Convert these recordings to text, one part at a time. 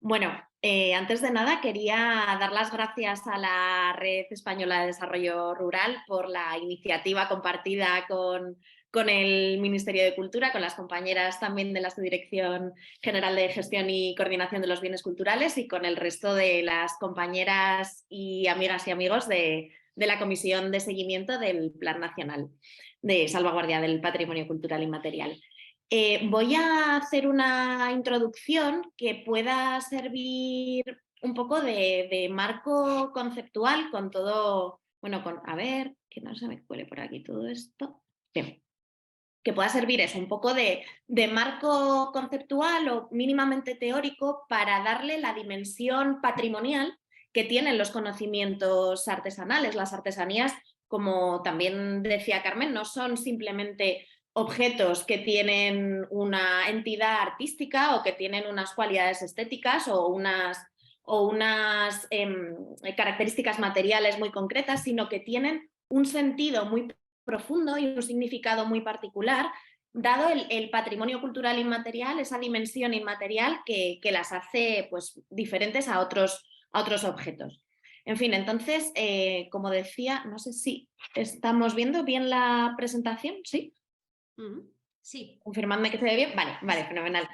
Bueno, antes de nada quería dar las gracias a la Red Española de Desarrollo Rural por la iniciativa compartida con el Ministerio de Cultura, con las compañeras también de la Subdirección General de Gestión y Coordinación de los Bienes Culturales y con el resto de las compañeras y amigas y amigos de la Comisión de Seguimiento del Plan Nacional de Salvaguardia del Patrimonio Cultural Inmaterial. Voy a hacer una introducción que pueda servir un poco de marco conceptual con todo, bueno, a ver, que no se me cuele por aquí todo esto. Bien. Que pueda servir eso, un poco de marco conceptual o mínimamente teórico para darle la dimensión patrimonial que tienen los conocimientos artesanales. Las artesanías, como también decía Carmen, no son simplemente objetos que tienen una entidad artística o que tienen unas cualidades estéticas o unas características materiales muy concretas, sino que tienen un sentido muy profundo y un significado muy particular, dado el patrimonio cultural inmaterial, esa dimensión inmaterial que las hace pues, diferentes a otros objetos. En fin, entonces, como decía, no sé si estamos viendo bien la presentación, ¿sí? Sí. Confirmadme que se ve bien. Vale, fenomenal.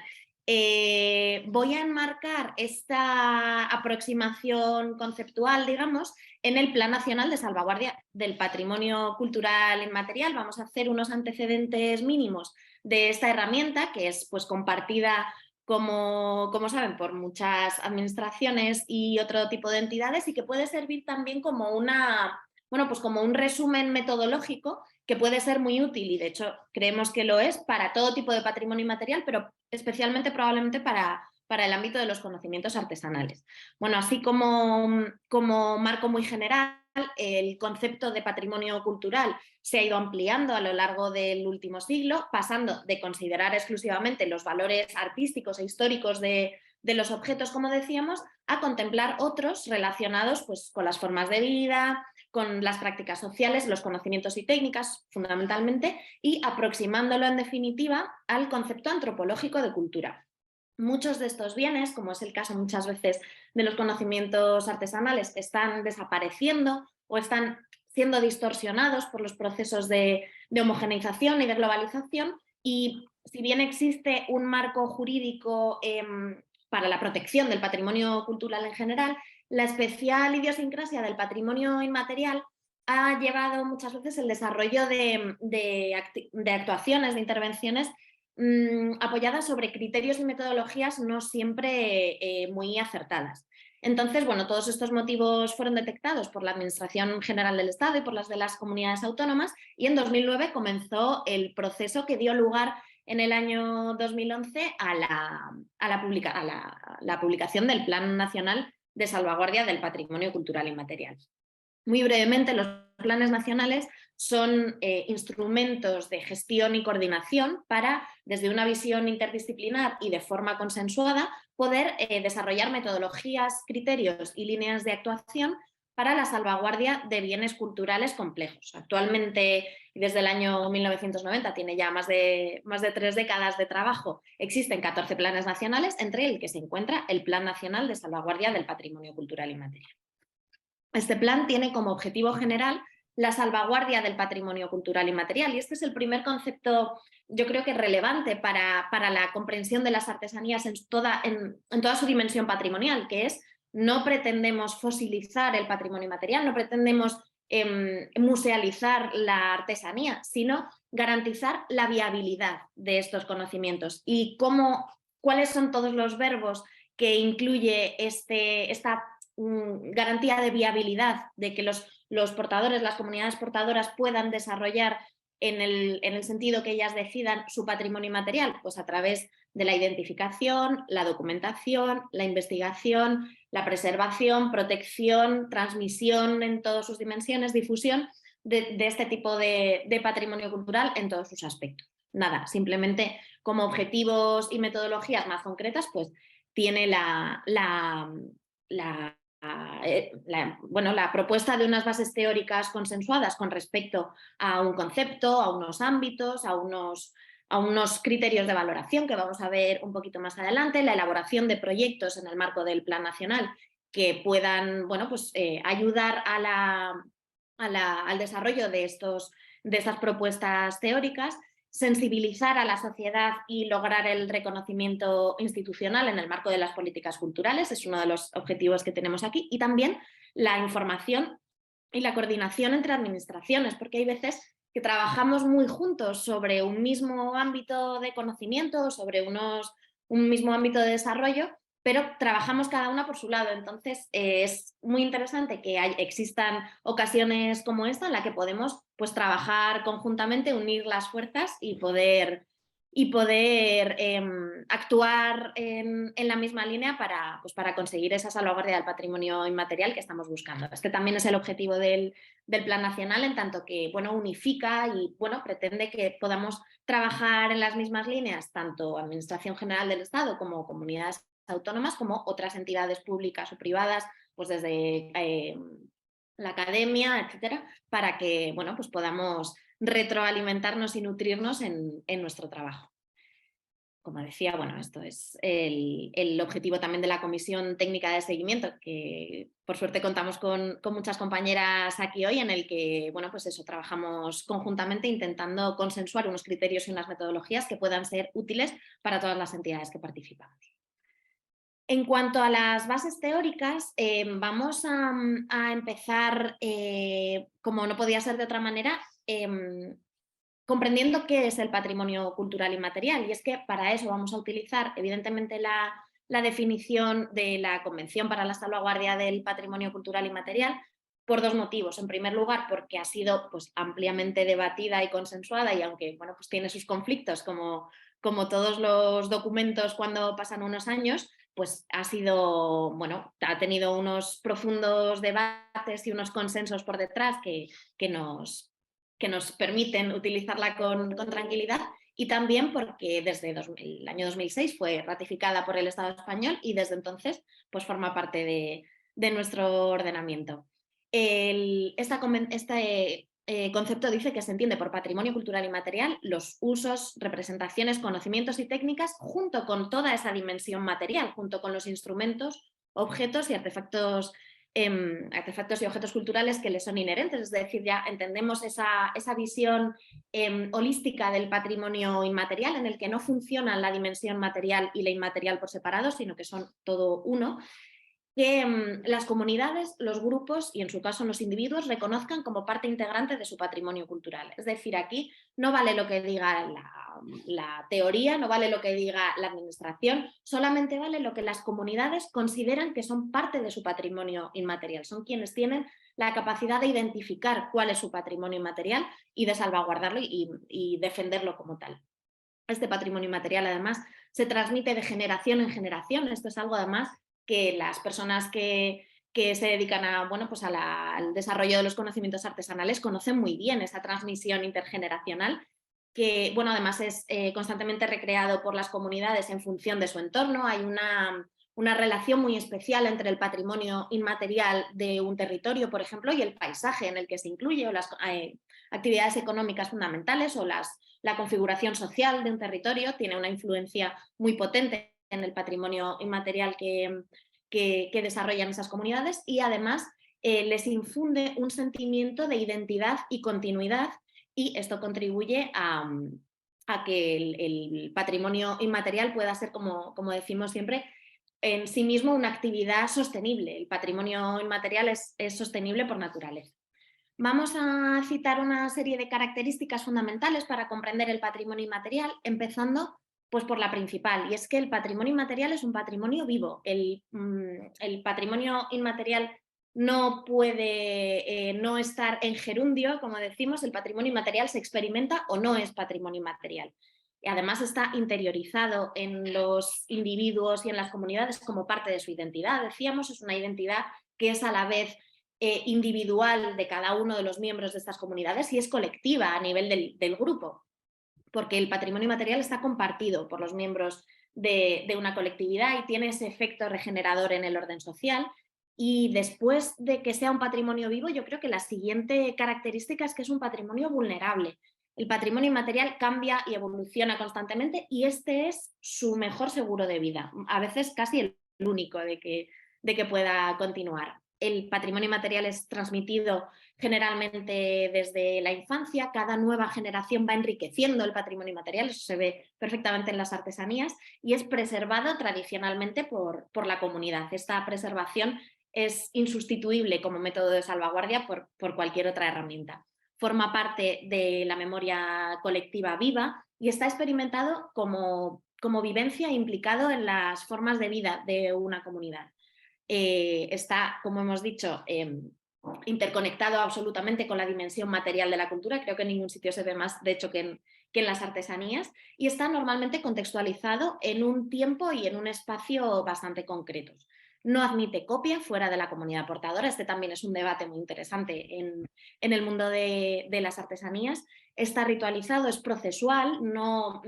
Voy a enmarcar esta aproximación conceptual, digamos, en el Plan Nacional de Salvaguardia del Patrimonio Cultural Inmaterial. Vamos a hacer unos antecedentes mínimos de esta herramienta, que es pues, compartida, como saben, por muchas administraciones y otro tipo de entidades, y que puede servir también como como un resumen metodológico que puede ser muy útil y de hecho creemos que lo es para todo tipo de patrimonio inmaterial, pero especialmente probablemente para el ámbito de los conocimientos artesanales. Bueno, así como marco muy general, el concepto de patrimonio cultural se ha ido ampliando a lo largo del último siglo, pasando de considerar exclusivamente los valores artísticos e históricos de los objetos, como decíamos, a contemplar otros relacionados pues, con las formas de vida, con las prácticas sociales, los conocimientos y técnicas fundamentalmente, y aproximándolo en definitiva al concepto antropológico de cultura. Muchos de estos bienes, como es el caso muchas veces de los conocimientos artesanales, están desapareciendo o están siendo distorsionados por los procesos de homogeneización y de globalización, y si bien existe un marco jurídico para la protección del patrimonio cultural en general, la especial idiosincrasia del patrimonio inmaterial ha llevado muchas veces el desarrollo de actuaciones, de intervenciones apoyadas sobre criterios y metodologías no siempre muy acertadas. Entonces, bueno, todos estos motivos fueron detectados por la Administración General del Estado y por las de las comunidades autónomas, y en 2009 comenzó el proceso que dio lugar en el año 2011 a la publicación del Plan Nacional de Salvaguardia del Patrimonio Cultural Inmaterial. Muy brevemente, los planes nacionales son instrumentos de gestión y coordinación para, desde una visión interdisciplinar y de forma consensuada, poder desarrollar metodologías, criterios y líneas de actuación para la salvaguardia de bienes culturales complejos. Actualmente, desde el año 1990, tiene ya más de 3 décadas de trabajo, existen 14 planes nacionales, entre el que se encuentra el Plan Nacional de Salvaguardia del Patrimonio Cultural Inmaterial. Este plan tiene como objetivo general la salvaguardia del patrimonio cultural inmaterial, y este es el primer concepto, yo creo que relevante para la comprensión de las artesanías en toda su dimensión patrimonial, que es: no pretendemos fosilizar el patrimonio inmaterial, no pretendemos musealizar la artesanía, sino garantizar la viabilidad de estos conocimientos. Y cuáles son todos los verbos que incluye esta garantía de viabilidad, de que los portadores, las comunidades portadoras puedan desarrollar en el sentido que ellas decidan su patrimonio inmaterial, pues a través de la identificación, la documentación, la investigación, la preservación, protección, transmisión en todas sus dimensiones, difusión de este tipo de patrimonio cultural en todos sus aspectos. Nada, simplemente como objetivos y metodologías más concretas, pues tiene la propuesta de unas bases teóricas consensuadas con respecto a un concepto, a unos ámbitos, a a unos criterios de valoración que vamos a ver un poquito más adelante, la elaboración de proyectos en el marco del Plan Nacional que puedan, bueno, pues, ayudar al desarrollo de estas propuestas teóricas, sensibilizar a la sociedad y lograr el reconocimiento institucional en el marco de las políticas culturales, es uno de los objetivos que tenemos aquí, y también la información y la coordinación entre administraciones, porque hay veces que trabajamos muy juntos sobre un mismo ámbito de conocimiento, sobre un mismo ámbito de desarrollo, pero trabajamos cada una por su lado. Entonces, es muy interesante que existan ocasiones como esta en la que podemos, pues, trabajar conjuntamente, unir las fuerzas y poder actuar en la misma línea para conseguir esa salvaguardia del patrimonio inmaterial que estamos buscando. Este también es el objetivo del Plan Nacional, en tanto que, bueno, unifica y, bueno, pretende que podamos trabajar en las mismas líneas, tanto Administración General del Estado como comunidades autónomas, como otras entidades públicas o privadas, pues desde la academia, etcétera, para que, bueno, pues podamos retroalimentarnos y nutrirnos en nuestro trabajo. Como decía, bueno, esto es el objetivo también de la Comisión Técnica de Seguimiento, que por suerte contamos con muchas compañeras aquí hoy, en el que, bueno, pues eso, trabajamos conjuntamente intentando consensuar unos criterios y unas metodologías que puedan ser útiles para todas las entidades que participamos. En cuanto a las bases teóricas, vamos a empezar, como no podía ser de otra manera, comprendiendo qué es el patrimonio cultural inmaterial. Y es que para eso vamos a utilizar, evidentemente, la definición de la Convención para la Salvaguardia del Patrimonio Cultural Inmaterial, por dos motivos. En primer lugar, porque ha sido, pues, ampliamente debatida y consensuada, y aunque, bueno, pues tiene sus conflictos, como todos los documentos cuando pasan unos años, pues ha sido, bueno, ha tenido unos profundos debates y unos consensos por detrás que nos permiten utilizarla con tranquilidad, y también porque desde el año 2006 fue ratificada por el Estado español y desde entonces, pues, forma parte de nuestro ordenamiento. Este concepto dice que se entiende por patrimonio cultural inmaterial los usos, representaciones, conocimientos y técnicas, junto con toda esa dimensión material, junto con los instrumentos, objetos y artefactos y objetos culturales que les son inherentes. Es decir, ya entendemos esa visión holística del patrimonio inmaterial, en el que no funcionan la dimensión material y la inmaterial por separado, sino que son todo uno, que las comunidades, los grupos y, en su caso, los individuos reconozcan como parte integrante de su patrimonio cultural. Es decir, aquí no vale lo que diga la teoría, no vale lo que diga la administración, solamente vale lo que las comunidades consideran que son parte de su patrimonio inmaterial. Son quienes tienen la capacidad de identificar cuál es su patrimonio inmaterial y de salvaguardarlo y defenderlo como tal. Este patrimonio inmaterial, además, se transmite de generación en generación. Esto es algo, además, que las personas que se dedican al desarrollo de los conocimientos artesanales conocen muy bien, esa transmisión intergeneracional, que, bueno, además es constantemente recreado por las comunidades en función de su entorno. Hay una relación muy especial entre el patrimonio inmaterial de un territorio, por ejemplo, y el paisaje en el que se incluye, o las actividades económicas fundamentales, o la configuración social de un territorio. Tiene una influencia muy potente en el patrimonio inmaterial que desarrollan esas comunidades, y además les infunde un sentimiento de identidad y continuidad, y esto contribuye a que el patrimonio inmaterial pueda ser, como decimos siempre, en sí mismo una actividad sostenible. El patrimonio inmaterial es sostenible por naturaleza. Vamos a citar una serie de características fundamentales para comprender el patrimonio inmaterial, empezando, pues, por la principal, y es que el patrimonio inmaterial es un patrimonio vivo. El patrimonio inmaterial no puede no estar en gerundio, como decimos. El patrimonio inmaterial se experimenta o no es patrimonio inmaterial. Y además está interiorizado en los individuos y en las comunidades como parte de su identidad. Decíamos, es una identidad que es a la vez individual de cada uno de los miembros de estas comunidades y es colectiva a nivel del grupo, porque el patrimonio inmaterial está compartido por los miembros de una colectividad y tiene ese efecto regenerador en el orden social. Y después de que sea un patrimonio vivo, yo creo que la siguiente característica es que es un patrimonio vulnerable. El patrimonio inmaterial cambia y evoluciona constantemente y este es su mejor seguro de vida, a veces casi el único de que pueda continuar. El patrimonio inmaterial es transmitido generalmente desde la infancia, cada nueva generación va enriqueciendo el patrimonio inmaterial, eso se ve perfectamente en las artesanías, y es preservado tradicionalmente por la comunidad. Esta preservación es insustituible como método de salvaguardia por cualquier otra herramienta. Forma parte de la memoria colectiva viva y está experimentado como vivencia e implicado en las formas de vida de una comunidad. Está, como hemos dicho, interconectado absolutamente con la dimensión material de la cultura, creo que en ningún sitio se ve más, de hecho, que en las artesanías, y está normalmente contextualizado en un tiempo y en un espacio bastante concretos. No admite copia fuera de la comunidad portadora, este también es un debate muy interesante en el mundo de las artesanías. Está ritualizado, es procesual, no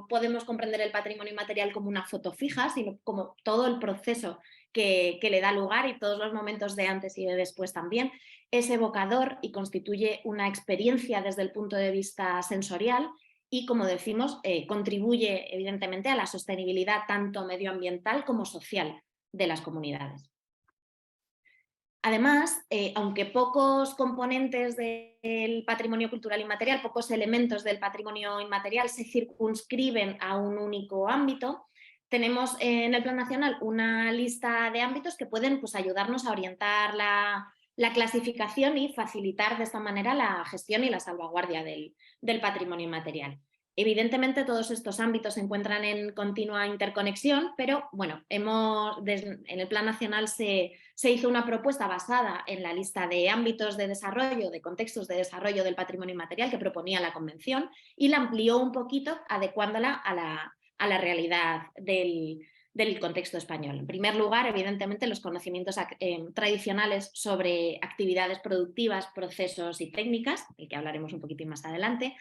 podemos comprender el patrimonio inmaterial como una foto fija, sino como todo el proceso que le da lugar y todos los momentos de antes y de después también. Es evocador y constituye una experiencia desde el punto de vista sensorial y, como decimos, contribuye evidentemente a la sostenibilidad tanto medioambiental como social de las comunidades. Además, aunque pocos componentes del patrimonio cultural inmaterial, pocos elementos del patrimonio inmaterial se circunscriben a un único ámbito, tenemos en el Plan Nacional una lista de ámbitos que pueden, pues, ayudarnos a orientar la clasificación y facilitar de esta manera la gestión y la salvaguardia del patrimonio inmaterial. Evidentemente todos estos ámbitos se encuentran en continua interconexión, pero bueno, en el Plan Nacional se hizo una propuesta basada en la lista de ámbitos de desarrollo, de contextos de desarrollo del patrimonio inmaterial que proponía la Convención y la amplió un poquito adecuándola a la realidad del contexto español. En primer lugar, evidentemente, los conocimientos tradicionales sobre actividades productivas, procesos y técnicas, del que hablaremos un poquitín más adelante,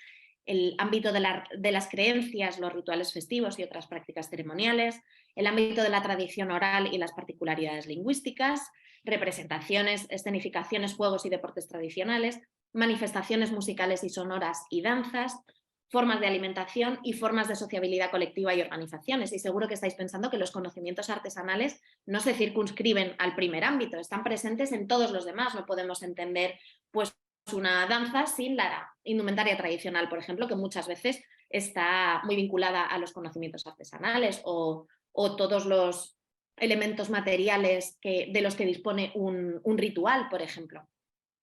el ámbito de las creencias, los rituales festivos y otras prácticas ceremoniales, el ámbito de la tradición oral y las particularidades lingüísticas, representaciones, escenificaciones, juegos y deportes tradicionales, manifestaciones musicales y sonoras y danzas, formas de alimentación y formas de sociabilidad colectiva y organizaciones. Y seguro que estáis pensando que los conocimientos artesanales no se circunscriben al primer ámbito, están presentes en todos los demás. No podemos entender, pues, una danza sin la indumentaria tradicional, por ejemplo, que muchas veces está muy vinculada a los conocimientos artesanales o todos los elementos materiales de los que dispone un ritual, por ejemplo.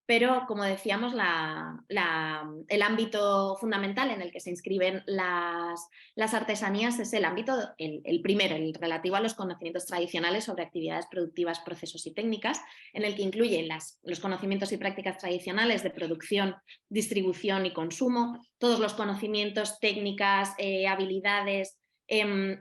Pero, como decíamos, el ámbito fundamental en el que se inscriben las artesanías es el ámbito, el primero, el relativo a los conocimientos tradicionales sobre actividades productivas, procesos y técnicas, en el que incluyen los conocimientos y prácticas tradicionales de producción, distribución y consumo, todos los conocimientos, técnicas, habilidades,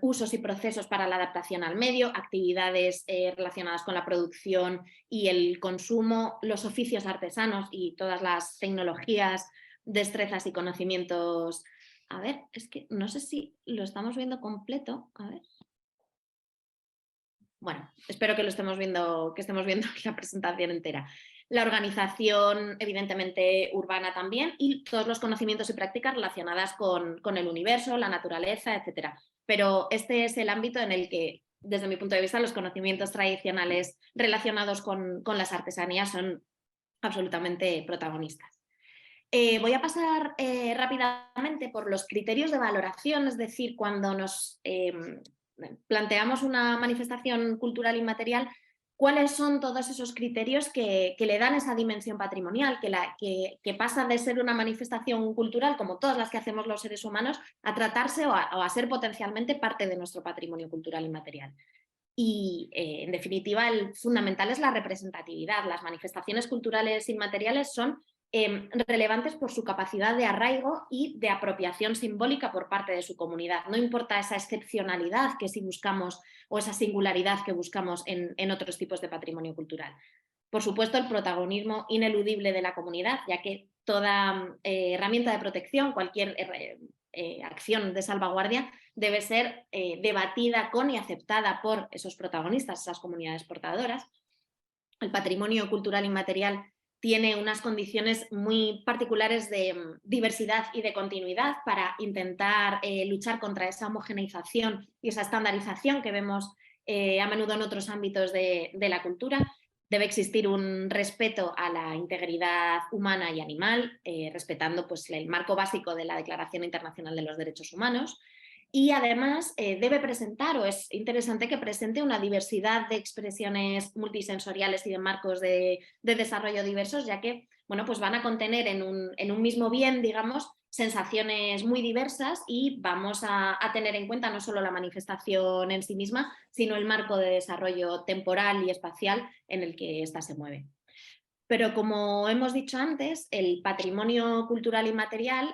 usos y procesos para la adaptación al medio, actividades relacionadas con la producción y el consumo, los oficios artesanos y todas las tecnologías, destrezas y conocimientos. A ver, es que no sé si lo estamos viendo completo. A ver. Bueno, espero que estemos viendo la presentación entera. La organización, evidentemente, urbana también, y todos los conocimientos y prácticas relacionadas con el universo, la naturaleza, etc. Pero este es el ámbito en el que, desde mi punto de vista, los conocimientos tradicionales relacionados con las artesanías son absolutamente protagonistas. Voy a pasar rápidamente por los criterios de valoración, es decir, cuando nos planteamos una manifestación cultural inmaterial, cuáles son todos esos criterios que le dan esa dimensión patrimonial, que pasa de ser una manifestación cultural, como todas las que hacemos los seres humanos, a tratarse o a ser potencialmente parte de nuestro patrimonio cultural inmaterial. Y, en definitiva, el fundamental es la representatividad. Las manifestaciones culturales inmateriales son relevantes por su capacidad de arraigo y de apropiación simbólica por parte de su comunidad. No importa esa excepcionalidad que sí buscamos o esa singularidad que buscamos en otros tipos de patrimonio cultural. Por supuesto, el protagonismo ineludible de la comunidad, ya que toda herramienta de protección, cualquier acción de salvaguardia, debe ser debatida con y aceptada por esos protagonistas, esas comunidades portadoras. El patrimonio cultural inmaterial tiene unas condiciones muy particulares de diversidad y de continuidad para intentar luchar contra esa homogeneización y esa estandarización que vemos a menudo en otros ámbitos de la cultura. Debe existir un respeto a la integridad humana y animal, respetando pues, el marco básico de la Declaración Internacional de los Derechos Humanos. Y además debe presentar, o es interesante que presente, una diversidad de expresiones multisensoriales y de marcos de desarrollo diversos, ya que bueno, pues van a contener en un mismo bien, digamos, sensaciones muy diversas, y vamos a tener en cuenta no solo la manifestación en sí misma, sino el marco de desarrollo temporal y espacial en el que ésta se mueve. Pero como hemos dicho antes, el patrimonio cultural inmaterial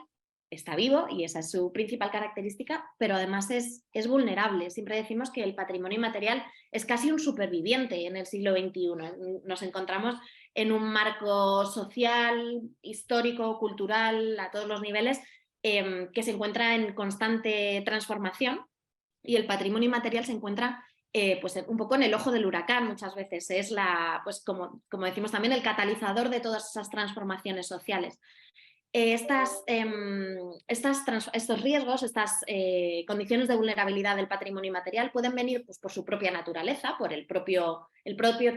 está vivo y esa es su principal característica, pero además es vulnerable. Siempre decimos que el patrimonio inmaterial es casi un superviviente en el siglo XXI. Nos encontramos en un marco social, histórico, cultural, a todos los niveles, que se encuentra en constante transformación, y el patrimonio inmaterial se encuentra pues un poco en el ojo del huracán muchas veces. Es pues como decimos también, el catalizador de todas esas transformaciones sociales. Estos riesgos, estas condiciones de vulnerabilidad del patrimonio inmaterial pueden venir pues, por su propia naturaleza, por el propio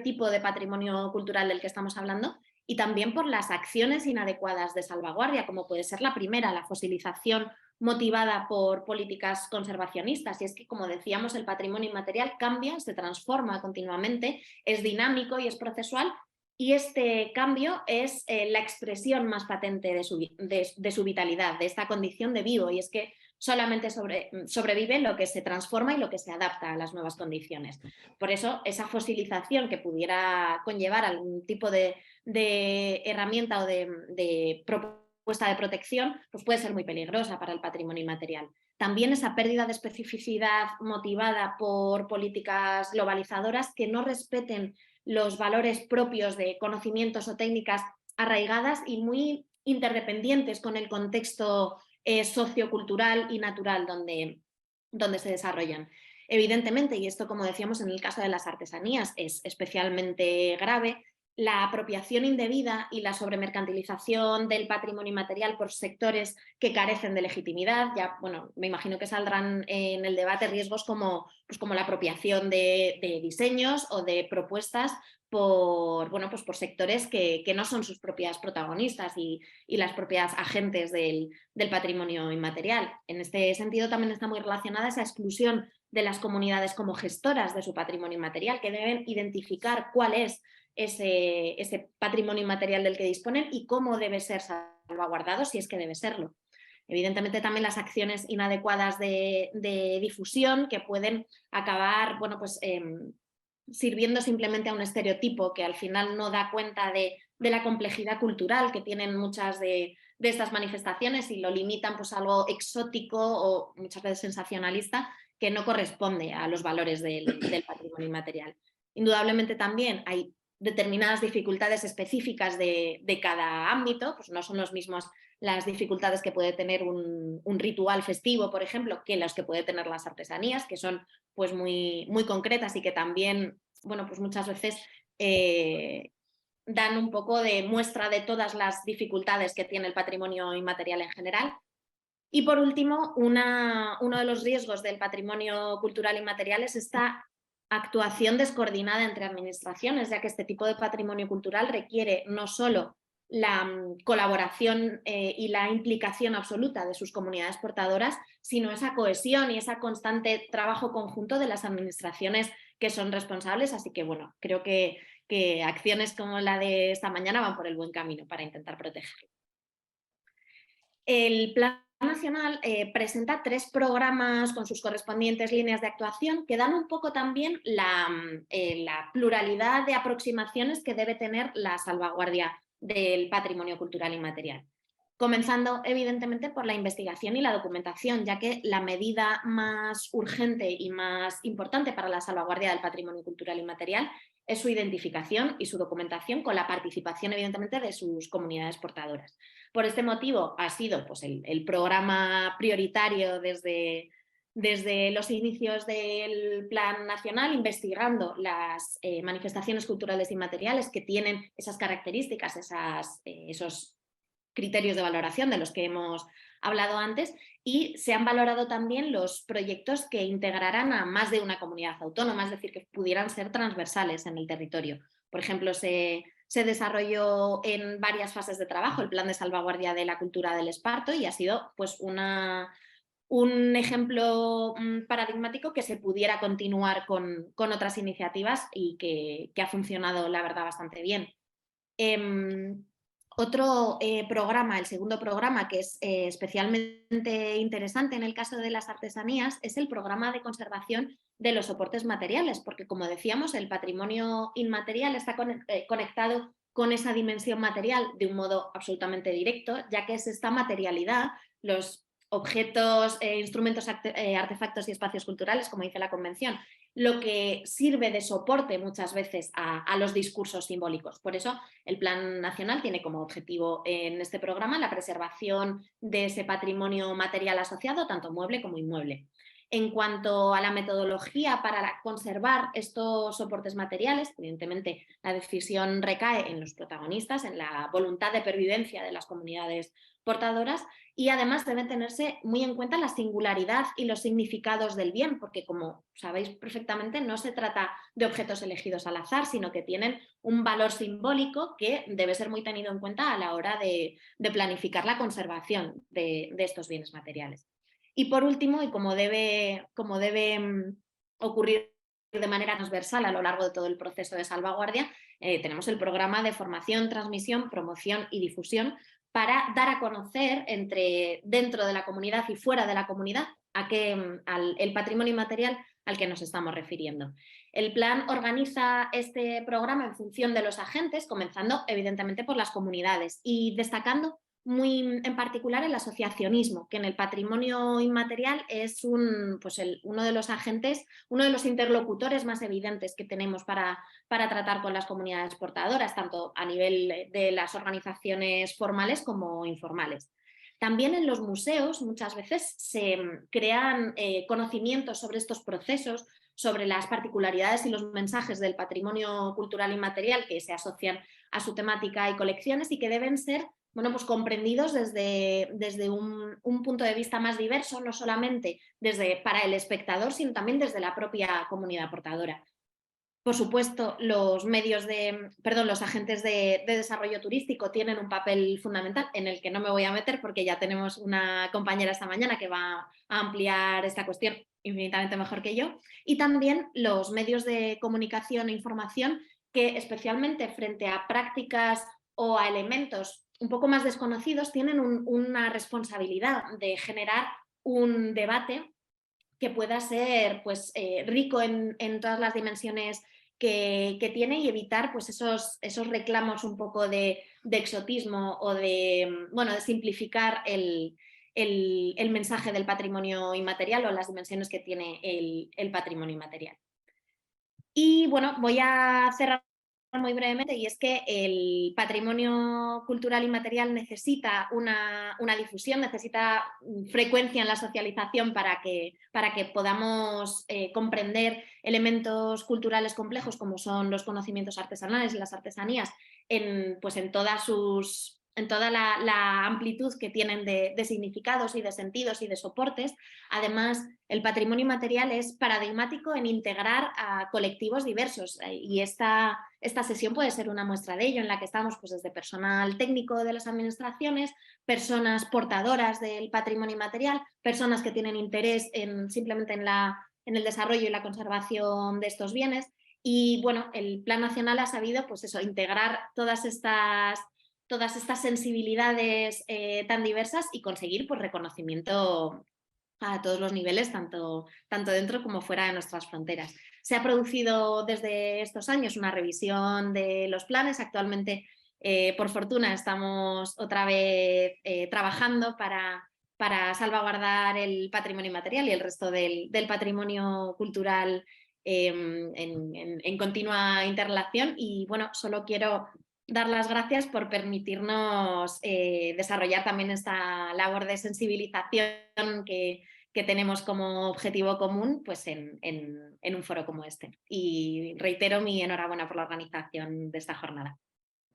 tipo de patrimonio cultural del que estamos hablando, y también por las acciones inadecuadas de salvaguardia, como puede ser la primera, la fosilización motivada por políticas conservacionistas. Y es que, como decíamos, el patrimonio inmaterial cambia, se transforma continuamente, es dinámico y es procesual, y este cambio es la expresión más patente de su vitalidad, de esta condición de vivo, y es que solamente sobrevive lo que se transforma y lo que se adapta a las nuevas condiciones. Por eso, esa fosilización que pudiera conllevar algún tipo de herramienta o de propuesta de protección, pues puede ser muy peligrosa para el patrimonio inmaterial. También esa pérdida de especificidad motivada por políticas globalizadoras que no respeten los valores propios de conocimientos o técnicas arraigadas y muy interdependientes con el contexto sociocultural y natural donde se desarrollan. Evidentemente, y esto, como decíamos, en el caso de las artesanías es especialmente grave, la apropiación indebida y la sobremercantilización del patrimonio inmaterial por sectores que carecen de legitimidad. Ya, bueno, me imagino que saldrán en el debate riesgos como la apropiación de diseños o de propuestas pues por sectores que no son sus propias protagonistas y las propias agentes del patrimonio inmaterial. En este sentido también está muy relacionada esa exclusión de las comunidades como gestoras de su patrimonio inmaterial, que deben identificar cuál es ese patrimonio inmaterial del que disponen y cómo debe ser salvaguardado, si es que debe serlo. Evidentemente también las acciones inadecuadas de difusión, que pueden acabar sirviendo simplemente a un estereotipo que al final no da cuenta de la complejidad cultural que tienen muchas de estas manifestaciones, y lo limitan pues, a algo exótico o muchas veces sensacionalista, que no corresponde a los valores del patrimonio inmaterial. Indudablemente también hay determinadas dificultades específicas de cada ámbito, pues no son los mismos las dificultades que puede tener un ritual festivo, por ejemplo, que las que puede tener las artesanías, que son pues muy, muy concretas y que también, bueno, pues muchas veces dan un poco de muestra de todas las dificultades que tiene el patrimonio inmaterial en general. Y por último, uno de los riesgos del patrimonio cultural inmaterial es esta actuación descoordinada entre administraciones, ya que este tipo de patrimonio cultural requiere no solo la colaboración y la implicación absoluta de sus comunidades portadoras, sino esa cohesión y ese constante trabajo conjunto de las administraciones que son responsables. Así que, bueno, creo que acciones como la de esta mañana van por el buen camino para intentar protegerlo. El Plan Nacional presenta 3 programas con sus correspondientes líneas de actuación que dan un poco también la pluralidad de aproximaciones que debe tener la salvaguardia del patrimonio cultural inmaterial. Comenzando, evidentemente, por la investigación y la documentación, ya que la medida más urgente y más importante para la salvaguardia del patrimonio cultural inmaterial es su identificación y su documentación, con la participación, evidentemente, de sus comunidades portadoras. Por este motivo ha sido pues, el programa prioritario desde desde los inicios del Plan Nacional, investigando las manifestaciones culturales inmateriales que tienen esas características, esos criterios de valoración de los que hemos hablado antes, y se han valorado también los proyectos que integrarán a más de una comunidad autónoma, es decir, que pudieran ser transversales en el territorio. Por ejemplo, se desarrolló en varias fases de trabajo el plan de salvaguardia de la cultura del esparto y ha sido pues un ejemplo paradigmático que se pudiera continuar con otras iniciativas y que ha funcionado, la verdad, bastante bien. Otro programa, el segundo programa, que es especialmente interesante en el caso de las artesanías, es el programa de conservación de los soportes materiales, porque como decíamos, el patrimonio inmaterial está conectado con esa dimensión material de un modo absolutamente directo, ya que es esta materialidad, los objetos, instrumentos, artefactos y espacios culturales, como dice la Convención, lo que sirve de soporte muchas veces a los discursos simbólicos. Por eso el Plan Nacional tiene como objetivo en este programa la preservación de ese patrimonio material asociado, tanto mueble como inmueble. En cuanto a la metodología para conservar estos soportes materiales, evidentemente la decisión recae en los protagonistas, en la voluntad de pervivencia de las comunidades portadoras, y además debe tenerse muy en cuenta la singularidad y los significados del bien, porque como sabéis perfectamente no se trata de objetos elegidos al azar, sino que tienen un valor simbólico que debe ser muy tenido en cuenta a la hora de planificar la conservación de estos bienes materiales. Y por último, y como debe ocurrir de manera transversal a lo largo de todo el proceso de salvaguardia, tenemos el programa de formación, transmisión, promoción y difusión para dar a conocer dentro de la comunidad y fuera de la comunidad el patrimonio inmaterial al que nos estamos refiriendo. El plan organiza este programa en función de los agentes, comenzando evidentemente por las comunidades y destacando muy en particular el asociacionismo, que en el patrimonio inmaterial es uno de los agentes, uno de los interlocutores más evidentes que tenemos para tratar con las comunidades portadoras, tanto a nivel de las organizaciones formales como informales. También en los museos muchas veces se crean conocimientos sobre estos procesos, sobre las particularidades y los mensajes del patrimonio cultural inmaterial que se asocian a su temática y colecciones y que deben ser pues comprendidos desde un punto de vista más diverso, no solamente para el espectador, sino también desde la propia comunidad portadora. Por supuesto, los agentes de desarrollo turístico tienen un papel fundamental en el que no me voy a meter porque ya tenemos una compañera esta mañana que va a ampliar esta cuestión infinitamente mejor que yo. Y también los medios de comunicación e información que, especialmente frente a prácticas o a elementos un poco más desconocidos, tienen una responsabilidad de generar un debate que pueda ser rico en todas las dimensiones que tiene y evitar pues, esos reclamos un poco de exotismo o de simplificar el mensaje del patrimonio inmaterial o las dimensiones que tiene el patrimonio inmaterial. Y bueno, voy a cerrar muy brevemente, y es que el patrimonio cultural inmaterial necesita una difusión, necesita frecuencia en la socialización para que podamos comprender elementos culturales complejos como son los conocimientos artesanales y las artesanías en toda la amplitud que tienen de significados y de sentidos y de soportes. Además, el patrimonio inmaterial es paradigmático en integrar a colectivos diversos y esta sesión puede ser una muestra de ello, en la que estamos pues, desde personal técnico de las administraciones, personas portadoras del patrimonio inmaterial, personas que tienen interés simplemente en el desarrollo y la conservación de estos bienes. Y bueno, el Plan Nacional ha sabido pues eso, integrar todas estas sensibilidades tan diversas y conseguir pues, reconocimiento a todos los niveles, tanto dentro como fuera de nuestras fronteras. Se ha producido desde estos años una revisión de los planes. Actualmente, por fortuna, estamos otra vez trabajando para salvaguardar el patrimonio inmaterial y el resto del patrimonio cultural en continua interrelación. Y bueno, solo quiero dar las gracias por permitirnos desarrollar también esta labor de sensibilización que que tenemos como objetivo común pues en un foro como este. Y reitero mi enhorabuena por la organización de esta jornada.